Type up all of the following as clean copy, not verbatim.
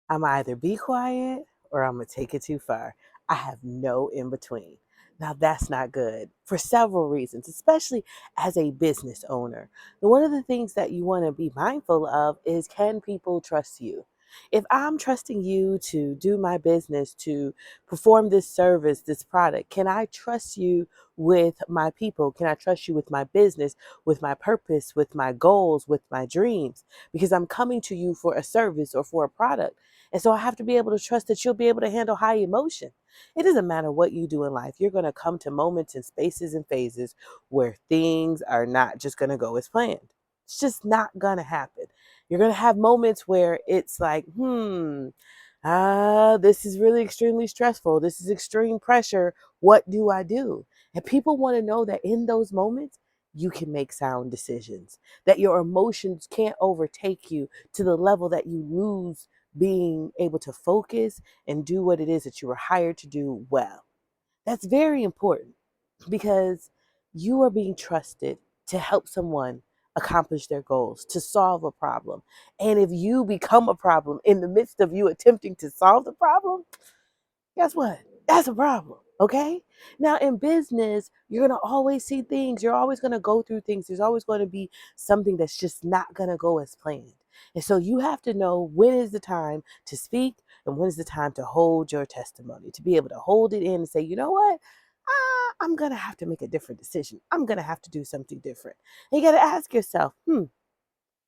I'm either be quiet or I'm going to take it too far. I have no in between. Now, that's not good for several reasons, especially as a business owner. One of the things that you want to be mindful of is, can people trust you? If I'm trusting you to do my business, to perform this service, this product, can I trust you with my people? Can I trust you with my business, with my purpose, with my goals, with my dreams? Because I'm coming to you for a service or for a product. And so I have to be able to trust that you'll be able to handle high emotion. It doesn't matter what you do in life. You're going to come to moments and spaces and phases where things are not just going to go as planned. It's just not going to happen. You're going to have moments where it's like, this is really extremely stressful. This is extreme pressure. What do I do? And people want to know that in those moments, you can make sound decisions, that your emotions can't overtake you to the level that you lose being able to focus and do what it is that you were hired to do well. That's very important because you are being trusted to help someone accomplish their goals, to solve a problem. And if you become a problem in the midst of you attempting to solve the problem, guess what? That's a problem. Okay. Now, in business, you're going to always see things. You're always going to go through things. There's always going to be something that's just not going to go as planned. And so you have to know when is the time to speak and when is the time to hold your testimony, to be able to hold it in and say, you know what? I'm going to have to make a different decision. I'm going to have to do something different. And you got to ask yourself,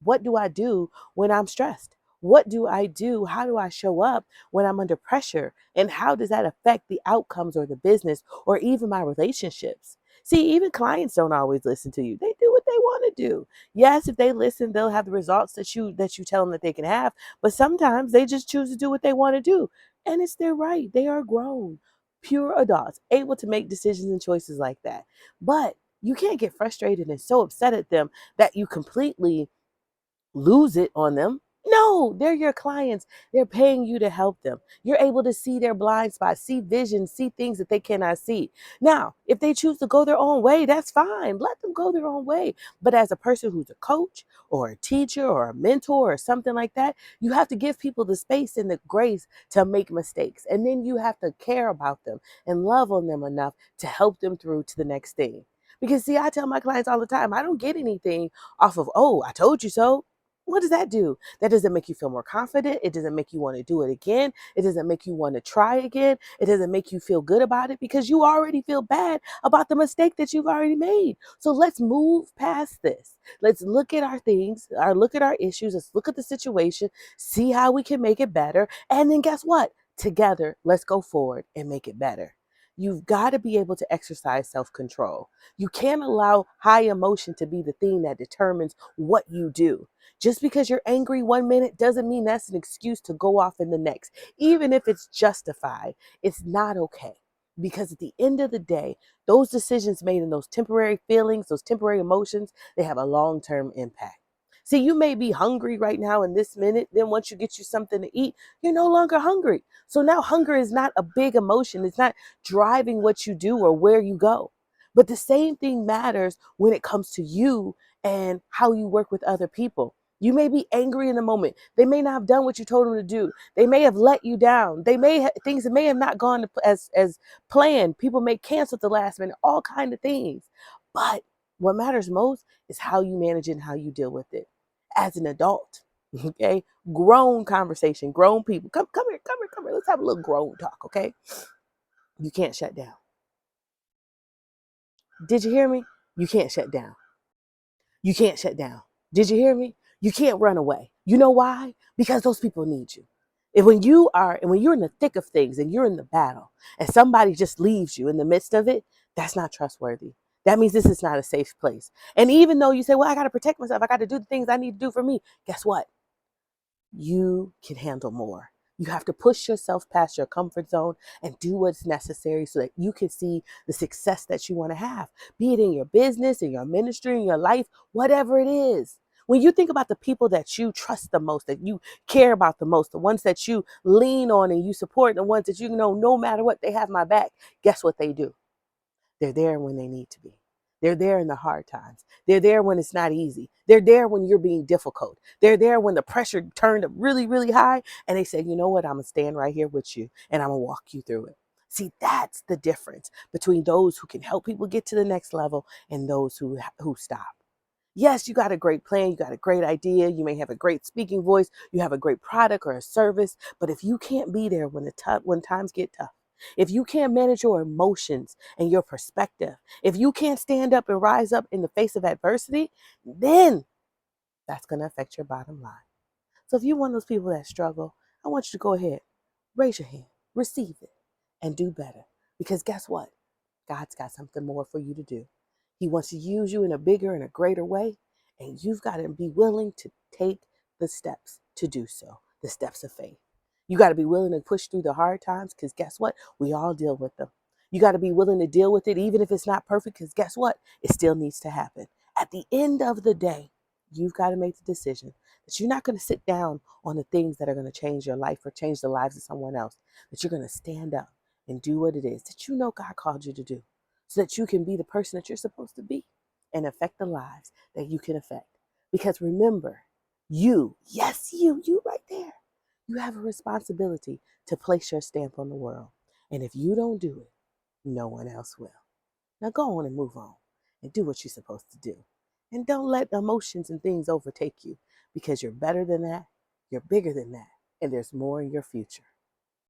what do I do when I'm stressed? What do I do? How do I show up when I'm under pressure? And how does that affect the outcomes or the business or even my relationships? See, even clients don't always listen to you. They do what they want to do. Yes, if they listen, they'll have the results that you tell them that they can have, but sometimes they just choose to do what they want to do. And it's their right. They are grown, pure adults, able to make decisions and choices like that. But you can't get frustrated and so upset at them that you completely lose it on them. No, they're your clients. They're paying you to help them. You're able to see their blind spots, see visions, see things that they cannot see. Now, if they choose to go their own way, that's fine. Let them go their own way. But as a person who's a coach or a teacher or a mentor or something like that, you have to give people the space and the grace to make mistakes. And then you have to care about them and love on them enough to help them through to the next thing. Because see, I tell my clients all the time, I don't get anything off of, oh, I told you so. What does that do? That doesn't make you feel more confident. It doesn't make you want to do it again. It doesn't make you want to try again. It doesn't make you feel good about it because you already feel bad about the mistake that you've already made. So let's move past this. Let's look at our things, look at our issues. Let's look at the situation, see how we can make it better. And then guess what? Together, let's go forward and make it better. You've got to be able to exercise self control. You can't allow high emotion to be the thing that determines what you do. Just because you're angry one minute doesn't mean that's an excuse to go off in the next. Even if it's justified, it's not okay. Because at the end of the day, those decisions made in those temporary feelings, those temporary emotions, they have a long term impact. See, you may be hungry right now in this minute. Then once you get you something to eat, you're no longer hungry. So now hunger is not a big emotion. It's not driving what you do or where you go. But the same thing matters when it comes to you and how you work with other people. You may be angry in the moment. They may not have done what you told them to do. They may have let you down. Things that may have not gone as planned. People may cancel at the last minute. All kind of things. But what matters most is how you manage it and how you deal with it as an adult. Okay, grown conversation, grown people. Come here, come here, come here. Let's have a little grown talk. Okay, you can't shut down. Did you hear me? You can't shut down. You can't shut down. Did you hear me? You can't run away. You know why? Because those people need you. And when you're in the thick of things and you're in the battle and somebody just leaves you in the midst of it, that's not trustworthy. That means this is not a safe place. And even though you say, well, I got to protect myself, I got to do the things I need to do for me, guess what? You can handle more. You have to push yourself past your comfort zone and do what's necessary so that you can see the success that you want to have, be it in your business, in your ministry, in your life, whatever it is. When you think about the people that you trust the most, that you care about the most, the ones that you lean on and you support, the ones that you know no matter what, they have my back, guess what they do? They're there when they need to be. They're there in the hard times. They're there when it's not easy. They're there when you're being difficult. They're there when the pressure turned up really, really high. And they say, you know what? I'm going to stand right here with you and I'm going to walk you through it. See, that's the difference between those who can help people get to the next level and those who stop. Yes, you got a great plan, you got a great idea, you may have a great speaking voice, you have a great product or a service, but if you can't be there when times get tough, if you can't manage your emotions and your perspective, if you can't stand up and rise up in the face of adversity, then that's going to affect your bottom line. So if you're one of those people that struggle, I want you to go ahead, raise your hand, receive it, and do better. Because guess what? God's got something more for you to do. He wants to use you in a bigger and a greater way, and you've got to be willing to take the steps to do so, the steps of faith. You got to be willing to push through the hard times because guess what? We all deal with them. You got to be willing to deal with it even if it's not perfect because guess what? It still needs to happen. At the end of the day, you've got to make the decision that you're not going to sit down on the things that are going to change your life or change the lives of someone else, that you're going to stand up and do what it is that you know God called you to do so that you can be the person that you're supposed to be and affect the lives that you can affect. Because remember, yes, you right there, you have a responsibility to place your stamp on the world. And if you don't do it, no one else will. Now go on and move on and do what you're supposed to do. And don't let emotions and things overtake you because you're better than that, you're bigger than that, and there's more in your future.